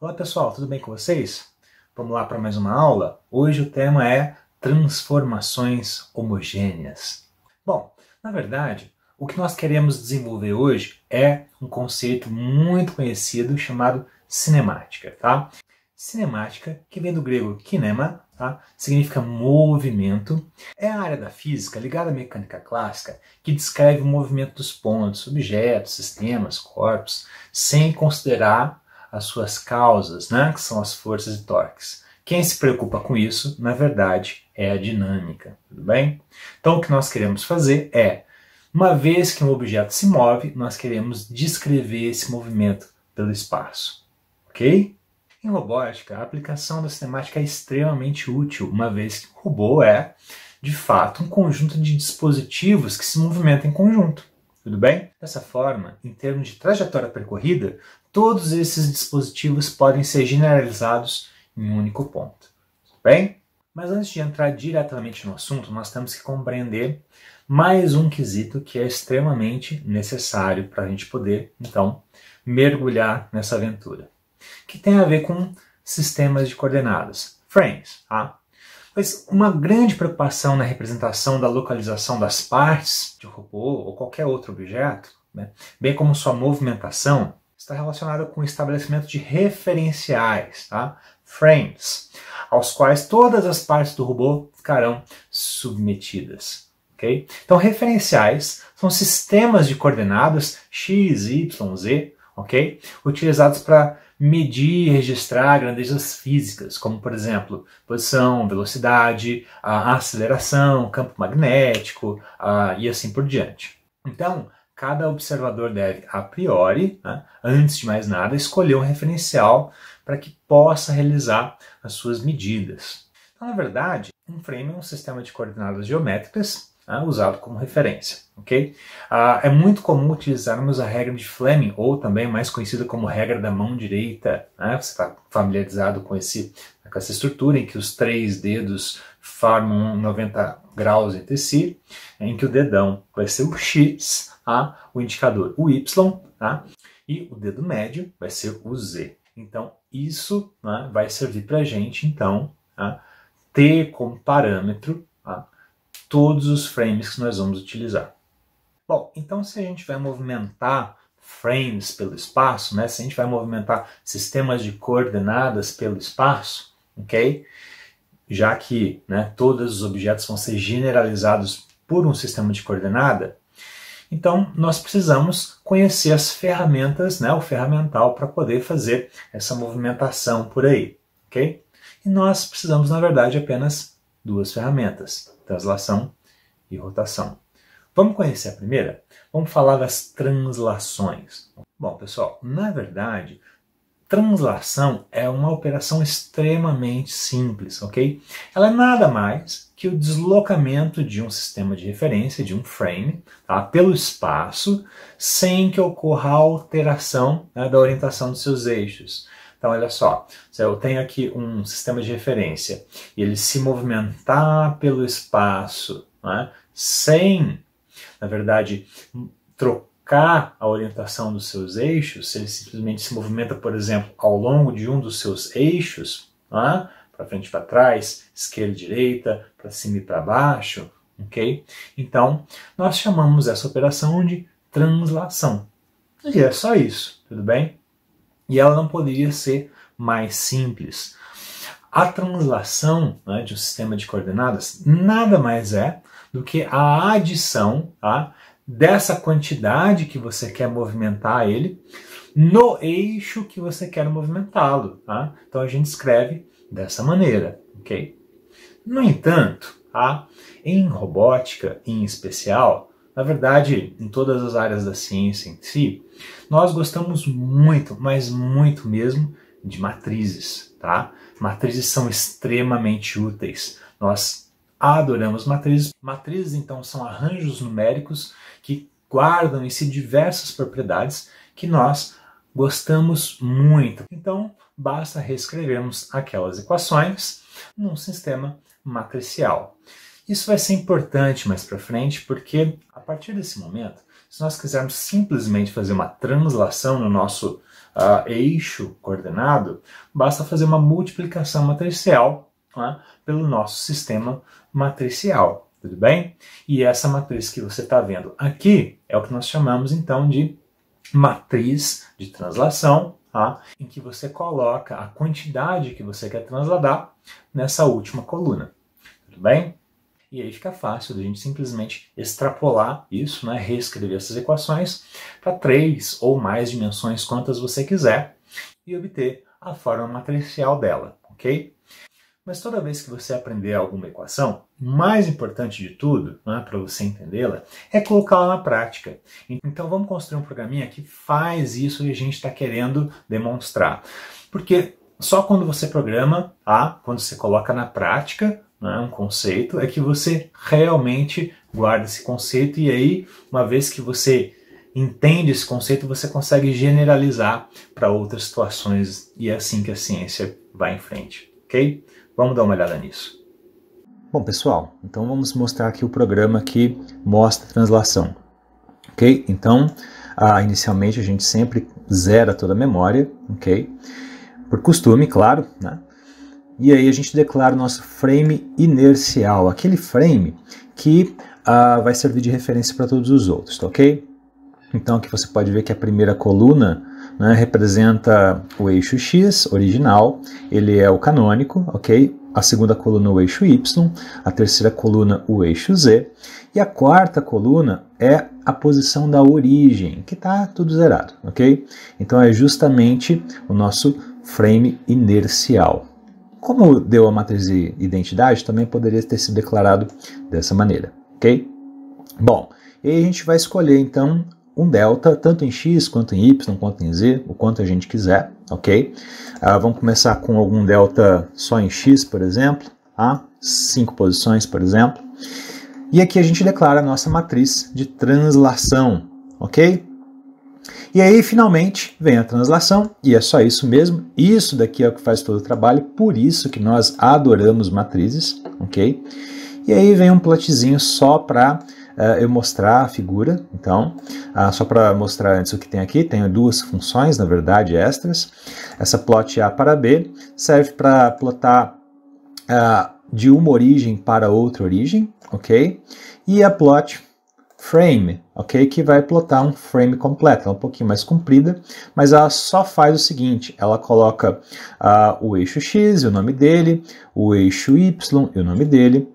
Olá pessoal, tudo bem com vocês? Vamos lá para mais uma aula? Hoje o tema é transformações homogêneas. Bom, na verdade, o que nós queremos desenvolver hoje é um conceito muito conhecido chamado cinemática, tá? Cinemática, que vem do grego kinema, tá? Significa movimento. É a área da física ligada à mecânica clássica que descreve o movimento dos pontos, objetos, sistemas, corpos, sem considerar as suas causas, né, que são as forças e torques. Quem se preocupa com isso, na verdade, é a dinâmica, tudo bem? Então o que nós queremos fazer é, uma vez que um objeto se move, nós queremos descrever esse movimento pelo espaço, ok? Em robótica, a aplicação da cinemática é extremamente útil, uma vez que o robô é, de fato, um conjunto de dispositivos que se movimentam em conjunto. Tudo bem? Dessa forma, em termos de trajetória percorrida, todos esses dispositivos podem ser generalizados em um único ponto. Tudo bem? Mas antes de entrar diretamente no assunto, nós temos que compreender mais um quesito que é extremamente necessário para a gente poder, então, mergulhar nessa aventura, que tem a ver com sistemas de coordenadas, frames, tá? Mas uma grande preocupação na representação da localização das partes de um robô ou qualquer outro objeto, né, bem como sua movimentação, está relacionada com o estabelecimento de referenciais, tá? Frames, aos quais todas as partes do robô ficarão submetidas. Okay? Então, referenciais são sistemas de coordenadas x, y, z, okay? Utilizados para medir e registrar grandezas físicas, como, por exemplo, posição, velocidade, a aceleração, campo magnético e assim por diante. Então, cada observador deve, a priori, né, antes de mais nada, escolher um referencial para que possa realizar as suas medidas. Então, na verdade, um frame é um sistema de coordenadas geométricas usado como referência. Okay? É muito comum utilizarmos a regra de Fleming, ou também mais conhecida como regra da mão direita. Né? Você está familiarizado com essa estrutura em que os três dedos formam 90 graus entre si, em que o dedão vai ser o X, o indicador o Y, e o dedo médio vai ser o Z. Então, isso vai servir para a gente, então, ter como parâmetro todos os frames que nós vamos utilizar. Bom, então se a gente vai movimentar frames pelo espaço, né, se a gente vai movimentar sistemas de coordenadas pelo espaço, ok? Já que todos os objetos vão ser generalizados por um sistema de coordenada, então nós precisamos conhecer as ferramentas, o ferramental para poder fazer essa movimentação por aí, ok? E nós precisamos, na verdade, apenas duas ferramentas: translação e rotação. Vamos conhecer a primeira? Vamos falar das translações. Bom, pessoal, na verdade, translação é uma operação extremamente simples, ok? Ela é nada mais que o deslocamento de um sistema de referência, de um frame, pelo espaço, sem que ocorra alteração da orientação dos seus eixos. Então, olha só, se eu tenho aqui um sistema de referência e ele se movimentar pelo espaço, sem, na verdade, trocar a orientação dos seus eixos, se ele simplesmente se movimenta, por exemplo, ao longo de um dos seus eixos, para frente e para trás, esquerda e direita, para cima e para baixo, ok? Então, nós chamamos essa operação de translação. E é só isso, tudo bem? E ela não poderia ser mais simples. A translação de um sistema de coordenadas nada mais é do que a adição dessa quantidade que você quer movimentar ele no eixo que você quer movimentá-lo. Então a gente escreve dessa maneira. Okay? No entanto, em robótica em especial, na verdade, em todas as áreas da ciência em si, nós gostamos muito, mas muito mesmo, de matrizes. Matrizes são extremamente úteis. Nós adoramos matrizes. Matrizes, então, são arranjos numéricos que guardam em si diversas propriedades que nós gostamos muito. Então, basta reescrevermos aquelas equações num sistema matricial. Isso vai ser importante mais para frente, porque a partir desse momento, se nós quisermos simplesmente fazer uma translação no nosso eixo coordenado, basta fazer uma multiplicação matricial, né, pelo nosso sistema matricial, tudo bem? E essa matriz que você está vendo aqui é o que nós chamamos então de matriz de translação, tá? Em que você coloca a quantidade que você quer transladar nessa última coluna, tudo bem? E aí fica fácil de a gente simplesmente extrapolar isso, né, reescrever essas equações para 3 ou mais dimensões, quantas você quiser, e obter a forma matricial dela, ok? Mas toda vez que você aprender alguma equação, o mais importante de tudo, né, para você entendê-la, é colocá-la na prática. Então vamos construir um programinha que faz isso que a gente está querendo demonstrar. Porque só quando você programa, quando você coloca na prática, né, um conceito, é que você realmente guarda esse conceito, e aí, uma vez que você entende esse conceito, você consegue generalizar para outras situações, e é assim que a ciência vai em frente, ok? Vamos dar uma olhada nisso. Bom, pessoal, então vamos mostrar aqui o programa que mostra a translação, ok? Então, inicialmente a gente sempre zera toda a memória, ok? Por costume, claro, né? E aí a gente declara o nosso frame inercial, aquele frame que vai servir de referência para todos os outros, tá, ok? Então aqui você pode ver que a primeira coluna, né, representa o eixo X original, ele é o canônico, ok? A segunda coluna o eixo Y, a terceira coluna o eixo Z, e a quarta coluna é a posição da origem, que está tudo zerado, ok? Então é justamente o nosso frame inercial. Como deu a matriz de identidade, também poderia ter sido declarado dessa maneira, ok? Bom, e aí a gente vai escolher então um delta, tanto em x, quanto em y, quanto em z, o quanto a gente quiser, ok? Vamos começar com algum delta só em x, por exemplo, 5 posições, por exemplo. E aqui a gente declara a nossa matriz de translação, ok? E aí, finalmente, vem a translação, e é só isso mesmo. Isso daqui é o que faz todo o trabalho, por isso que nós adoramos matrizes, ok? E aí vem um plotzinho só para eu mostrar a figura. Então, só para mostrar antes o que tem aqui, tenho duas funções, na verdade, extras. Essa plot A para B serve para plotar de uma origem para outra origem, ok? E a plot frame, ok? Que vai plotar um frame completo, ela é um pouquinho mais comprida, mas ela só faz o seguinte, ela coloca o eixo X e o nome dele, o eixo Y e o nome dele,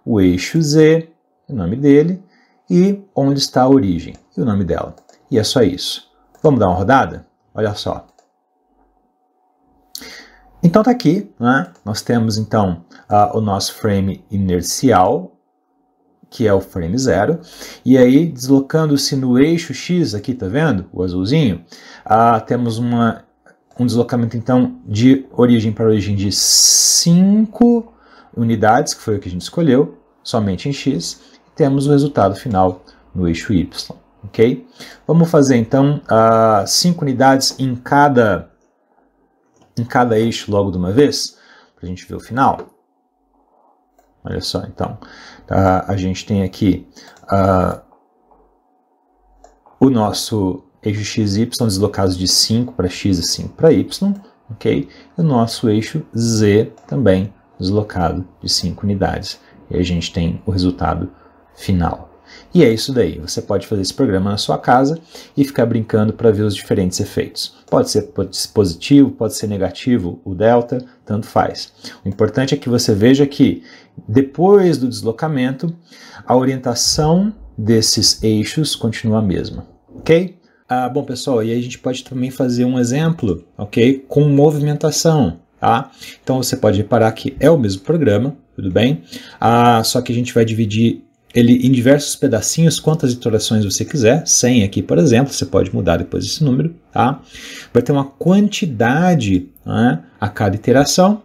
o eixo Z e o nome dele, e onde está a origem e o nome dela. E é só isso. Vamos dar uma rodada? Olha só. Então tá aqui, né? Nós temos então o nosso frame inercial, que é o frame 0, e aí deslocando-se no eixo X, aqui tá vendo, o azulzinho, temos um deslocamento então de origem para origem de 5 unidades, que foi o que a gente escolheu, somente em X, e temos o resultado final no eixo Y, ok? Vamos fazer então 5 unidades em cada eixo logo de uma vez, para a gente ver o final. Olha só, então, a gente tem aqui o nosso eixo XY deslocados de 5 para X e 5 para Y, ok? E o nosso eixo Z também deslocado de 5 unidades. E a gente tem o resultado final. E é isso daí, você pode fazer esse programa na sua casa e ficar brincando para ver os diferentes efeitos. Pode ser positivo, pode ser negativo, o delta, tanto faz. O importante é que você veja que, depois do deslocamento, a orientação desses eixos continua a mesma, ok? Bom, pessoal, e aí a gente pode também fazer um exemplo, ok? Com movimentação, tá? Então você pode reparar que é o mesmo programa, tudo bem? Só que a gente vai dividir ele em diversos pedacinhos, quantas iterações você quiser, 100 aqui, por exemplo, você pode mudar depois esse número, tá? Vai ter uma quantidade, né, a cada iteração,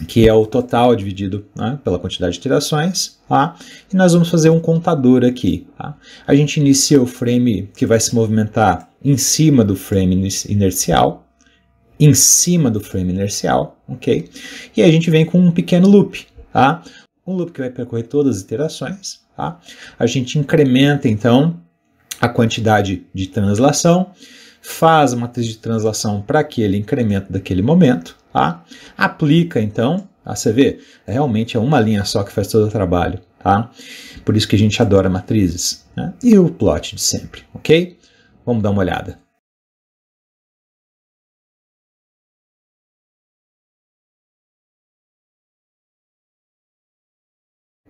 que é o total dividido, né, pela quantidade de iterações, tá? E nós vamos fazer um contador aqui, tá? A gente inicia o frame que vai se movimentar em cima do frame inercial, ok? E aí a gente vem com um pequeno loop, tá? Um loop que vai percorrer todas as iterações, tá? A gente incrementa, então, a quantidade de translação, faz a matriz de translação para aquele incremento daquele momento, tá? Aplica então, você vê, realmente é uma linha só que faz todo o trabalho, tá? Por isso que a gente adora matrizes, né? E o plot de sempre, ok? Vamos dar uma olhada.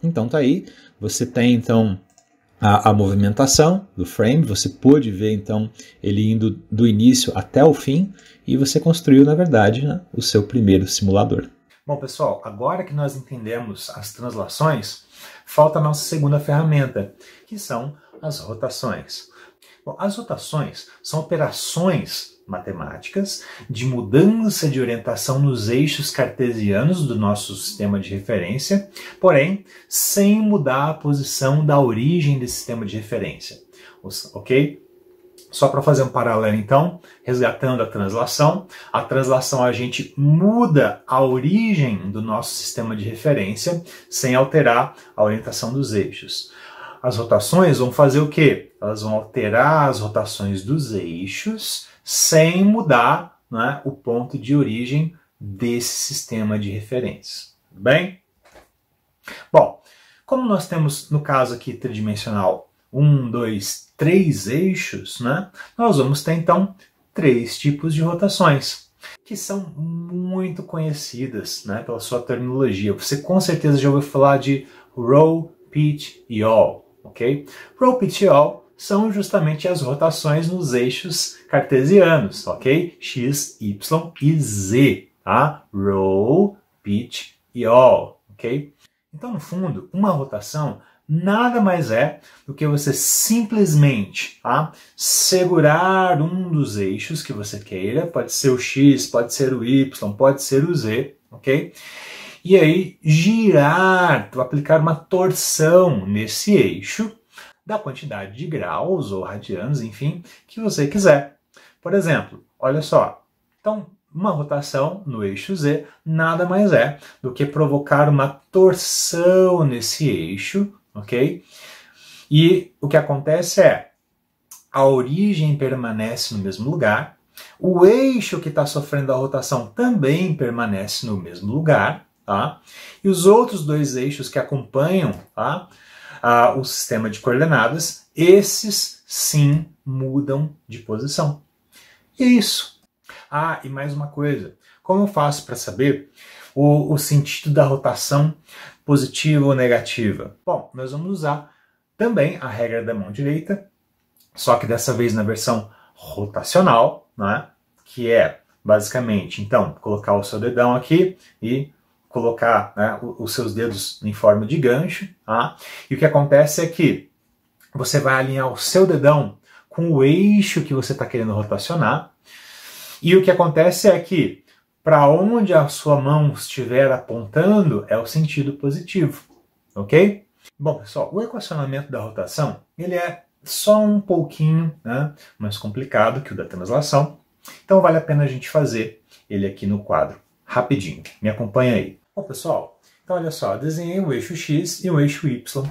Então tá aí, você tem então a movimentação do frame, você pôde ver então ele indo do início até o fim e você construiu, na verdade, né, o seu primeiro simulador. Bom, pessoal, agora que nós entendemos as translações, falta a nossa segunda ferramenta, que são as rotações. Bom, as rotações são operações matemáticas de mudança de orientação nos eixos cartesianos do nosso sistema de referência, porém, sem mudar a posição da origem desse sistema de referência. Ok? Só para fazer um paralelo, então, resgatando a translação a gente muda a origem do nosso sistema de referência sem alterar a orientação dos eixos. As rotações vão fazer o quê? Elas vão alterar as rotações dos eixos sem mudar, né, o ponto de origem desse sistema de referência. Tudo bem? Bom, como nós temos, no caso aqui tridimensional, 1, 2, 3 eixos, né, nós vamos ter então 3 tipos de rotações, que são muito conhecidas, né, pela sua terminologia. Você com certeza já ouviu falar de row, pitch e yaw. Okay? Row, pitch e yaw são justamente as rotações nos eixos cartesianos, ok? X, Y e Z, tá? Row, pitch e yaw, ok? Então, no fundo, uma rotação nada mais é do que você simplesmente, tá, segurar um dos eixos que você queira, pode ser o X, pode ser o Y, pode ser o Z, ok? E aí girar, aplicar uma torção nesse eixo da quantidade de graus ou radianos, enfim, que você quiser. Por exemplo, olha só, então uma rotação no eixo Z nada mais é do que provocar uma torção nesse eixo, ok? E o que acontece é, a origem permanece no mesmo lugar, o eixo que está sofrendo a rotação também permanece no mesmo lugar, tá? E os outros dois eixos que acompanham, tá, o sistema de coordenadas, esses sim mudam de posição. E é isso. Ah, e mais uma coisa. Como eu faço para saber o sentido da rotação positiva ou negativa? Bom, nós vamos usar também a regra da mão direita, só que dessa vez na versão rotacional, né? Que é basicamente, então, colocar o seu dedão aqui e colocar, né, os seus dedos em forma de gancho, tá? E o que acontece é que você vai alinhar o seu dedão com o eixo que você está querendo rotacionar, e o que acontece é que para onde a sua mão estiver apontando é o sentido positivo, ok? Bom, pessoal, o equacionamento da rotação ele é só um pouquinho, né, mais complicado que o da translação, então vale a pena a gente fazer ele aqui no quadro, rapidinho. Me acompanha aí. Bom, pessoal, então olha só, eu desenhei o eixo X e o eixo Y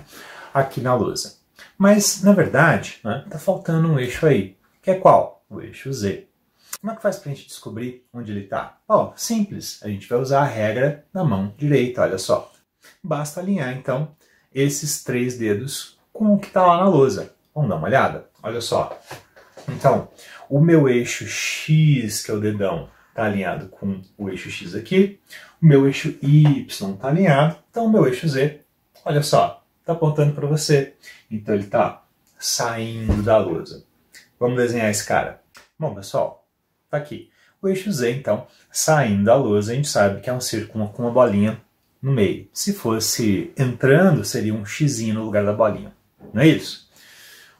aqui na lousa. Mas, na verdade, está faltando um eixo aí, que é qual? O eixo Z. Como é que faz para a gente descobrir onde ele está? Ó, simples, a gente vai usar a regra da mão direita, olha só. Basta alinhar, então, esses 3 dedos com o que está lá na lousa. Vamos dar uma olhada? Olha só. Então, o meu eixo X, que é o dedão, está alinhado com o eixo X aqui. O meu eixo Y está alinhado. Então, o meu eixo Z, olha só, está apontando para você. Então, ele está saindo da lousa. Vamos desenhar esse cara. Bom, pessoal, está aqui. O eixo Z, então, saindo da lousa, a gente sabe que é um círculo com uma bolinha no meio. Se fosse entrando, seria um xizinho no lugar da bolinha. Não é isso?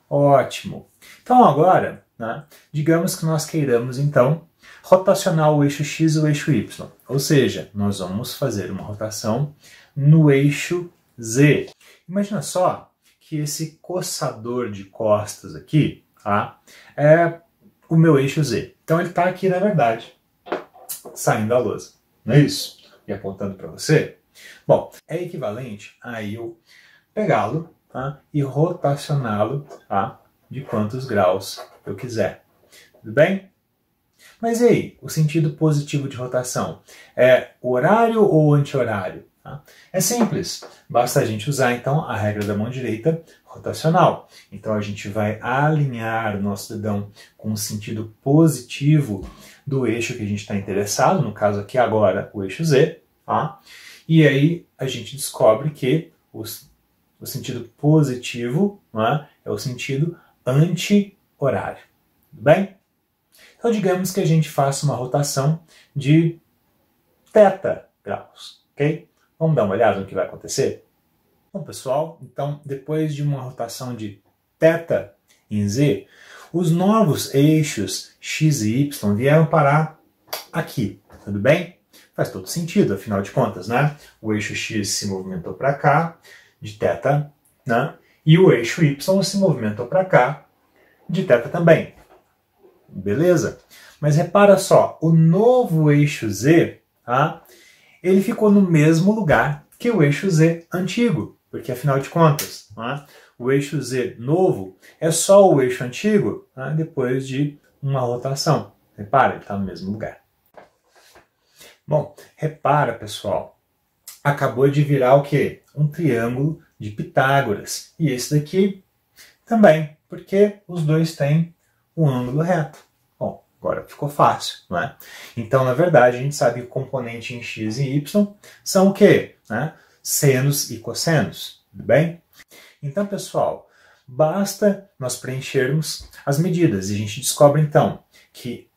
Ótimo. Então, agora, né, digamos que nós queiramos, então, rotacionar o eixo X e o eixo Y. Ou seja, nós vamos fazer uma rotação no eixo Z. Imagina só que esse coçador de costas aqui, tá, é o meu eixo Z. Então ele está aqui, na verdade, saindo da lousa. Não é isso? E apontando para você? Bom, é equivalente a eu pegá-lo, tá, e rotacioná-lo, tá, de quantos graus eu quiser. Tudo bem? Mas e aí, o sentido positivo de rotação? É horário ou anti-horário? Tá? É simples, basta a gente usar então a regra da mão direita rotacional. Então a gente vai alinhar o nosso dedão com o sentido positivo do eixo que a gente está interessado, no caso aqui agora o eixo Z, tá? E aí a gente descobre que o sentido positivo, né, é o sentido anti-horário. Tudo bem? Então digamos que a gente faça uma rotação de θ graus, ok? Vamos dar uma olhada no que vai acontecer? Bom, pessoal, então depois de uma rotação de θ em Z, os novos eixos x e y vieram parar aqui, tudo bem? Faz todo sentido, afinal de contas, né? O eixo x se movimentou para cá, de θ, né? E o eixo y se movimentou para cá, de θ também. Beleza? Mas repara só, o novo eixo Z, tá? Ele ficou no mesmo lugar que o eixo Z antigo, porque afinal de contas, tá? O eixo Z novo é só o eixo antigo, tá? Depois de uma rotação. Repara, ele está no mesmo lugar. Bom, repara, pessoal, acabou de virar o quê? Um triângulo de Pitágoras. E esse daqui também, porque os dois têm um ângulo reto. Bom, agora ficou fácil, não é? Então, na verdade, a gente sabe que o componente em x e y são o quê? Né? Senos e cossenos, tudo bem? Então, pessoal, basta nós preenchermos as medidas e a gente descobre, então, que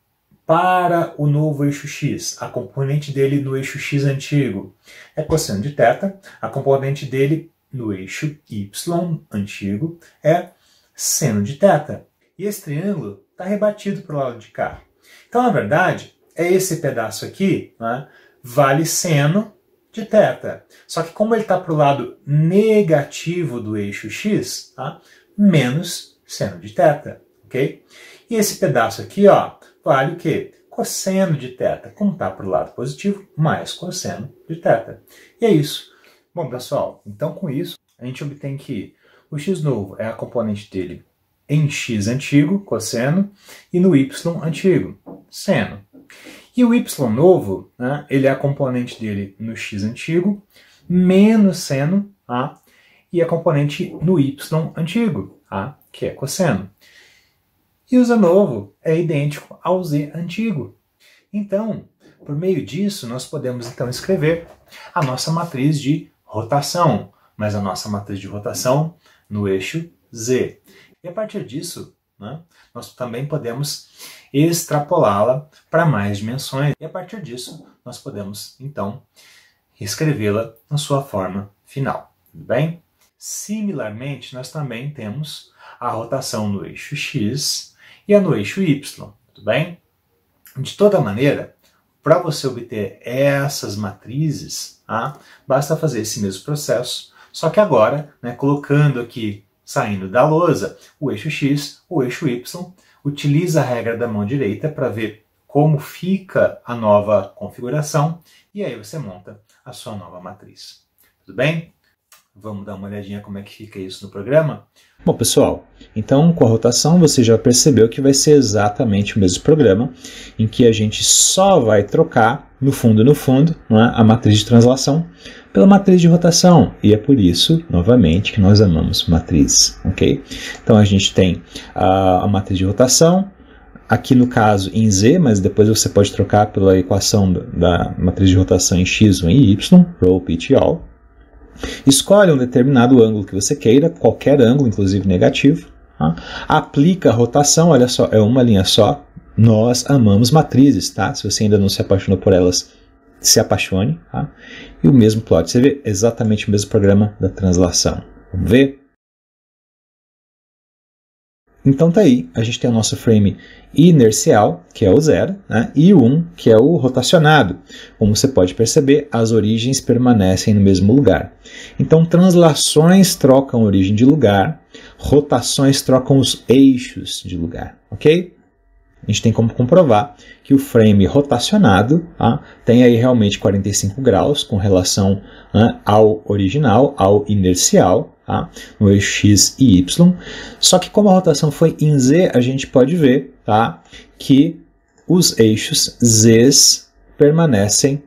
para o novo eixo x, a componente dele no eixo x antigo é cosseno de θ, a componente dele no eixo y antigo é seno de θ. E esse triângulo está rebatido para o lado de cá. Então, na verdade, é esse pedaço aqui, né, vale seno de θ. Só que como ele está para o lado negativo do eixo x, tá, menos seno de θ, ok? E esse pedaço aqui, ó, vale o quê? Cosseno de θ. Como está para o lado positivo, mais cosseno de θ. E é isso. Bom, pessoal, então com isso, a gente obtém que o x novo é a componente dele em x antigo, cosseno, e no y antigo, seno. E o y novo, né, ele é a componente dele no x antigo, menos seno, tá? E a componente no y antigo, tá? Que é cosseno. E o z novo é idêntico ao z antigo. Então, por meio disso, nós podemos então escrever a nossa matriz de rotação, mas a nossa matriz de rotação no eixo z. E a partir disso, né, nós também podemos extrapolá-la para mais dimensões. E a partir disso, nós podemos então escrevê-la na sua forma final. Tudo bem? Similarmente, nós também temos a rotação no eixo x e a no eixo y, tudo bem? De toda maneira, para você obter essas matrizes, tá, basta fazer esse mesmo processo, só que agora, né, colocando aqui, saindo da lousa, o eixo x, o eixo y, utiliza a regra da mão direita para ver como fica a nova configuração e aí você monta a sua nova matriz. Tudo bem? Vamos dar uma olhadinha como é que fica isso no programa? Bom, pessoal, então com a rotação você já percebeu que vai ser exatamente o mesmo programa, em que a gente só vai trocar, no fundo, não é, a matriz de translação pela matriz de rotação. E é por isso, novamente, que nós amamos matrizes, ok? Então a gente tem a matriz de rotação, aqui no caso em Z, mas depois você pode trocar pela equação da matriz de rotação em x ou em y, ρ, π, all. Escolhe um determinado ângulo que você queira, qualquer ângulo, inclusive negativo. Tá? Aplica a rotação, olha só, é uma linha só. Nós amamos matrizes, tá? Se você ainda não se apaixonou por elas, se apaixone. Tá? E o mesmo plot, você vê exatamente o mesmo programa da translação. Vamos ver? Então tá aí, a gente tem o nosso frame inercial, que é o 0, né, e o 1, que é o rotacionado. Como você pode perceber, as origens permanecem no mesmo lugar. Então translações trocam a origem de lugar, rotações trocam os eixos de lugar, ok? A gente tem como comprovar que o frame rotacionado tem aí realmente 45 graus com relação ao original, ao inercial, no eixo x e y. Só que como a rotação foi em z, a gente pode ver que os eixos z permanecem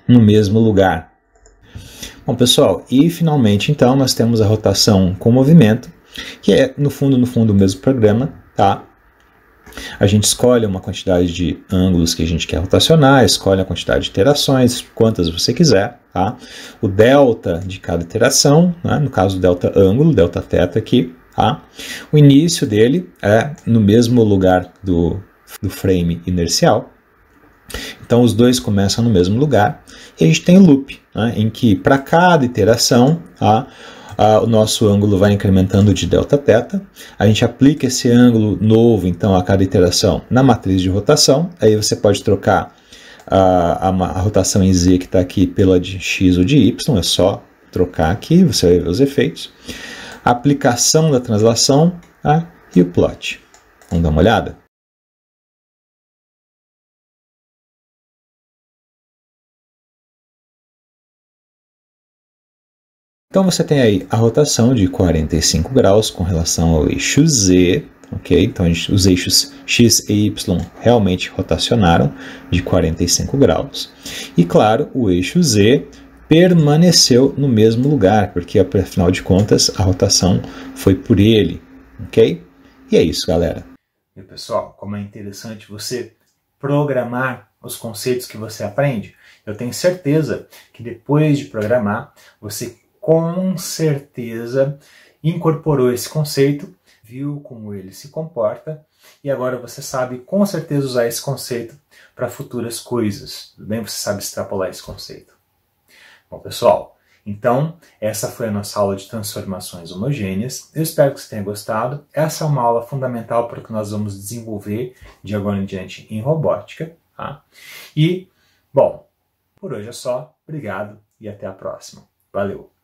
no mesmo lugar. Bom, pessoal, e finalmente, então, nós temos a rotação com movimento, que é, no fundo, o mesmo programa, tá? A gente escolhe uma quantidade de ângulos que a gente quer rotacionar, escolhe a quantidade de iterações, quantas você quiser, tá? O delta de cada iteração, né? No caso, delta ângulo, delta θ aqui, tá? O início dele é no mesmo lugar do frame inercial. Então, os dois começam no mesmo lugar. E a gente tem o loop, né, em que para cada iteração, o nosso ângulo vai incrementando de Δθ. A gente aplica esse ângulo novo, então, a cada iteração na matriz de rotação. Aí você pode trocar a rotação em Z que está aqui pela de X ou de Y. É só trocar aqui, você vai ver os efeitos. A aplicação da translação, e o plot. Vamos dar uma olhada? Então você tem aí a rotação de 45 graus com relação ao eixo Z, ok? Então os eixos X e Y realmente rotacionaram de 45 graus. E claro, o eixo Z permaneceu no mesmo lugar, porque afinal de contas a rotação foi por ele, ok? E é isso, galera. E pessoal, como é interessante você programar os conceitos que você aprende. Eu tenho certeza que depois de programar, você com certeza incorporou esse conceito, viu como ele se comporta e agora você sabe com certeza usar esse conceito para futuras coisas. Tudo bem? Você sabe extrapolar esse conceito. Bom, pessoal, então essa foi a nossa aula de transformações homogêneas. Eu espero que você tenha gostado. Essa é uma aula fundamental para o que nós vamos desenvolver de agora em diante em robótica. Tá? E, bom, por hoje é só. Obrigado e até a próxima. Valeu!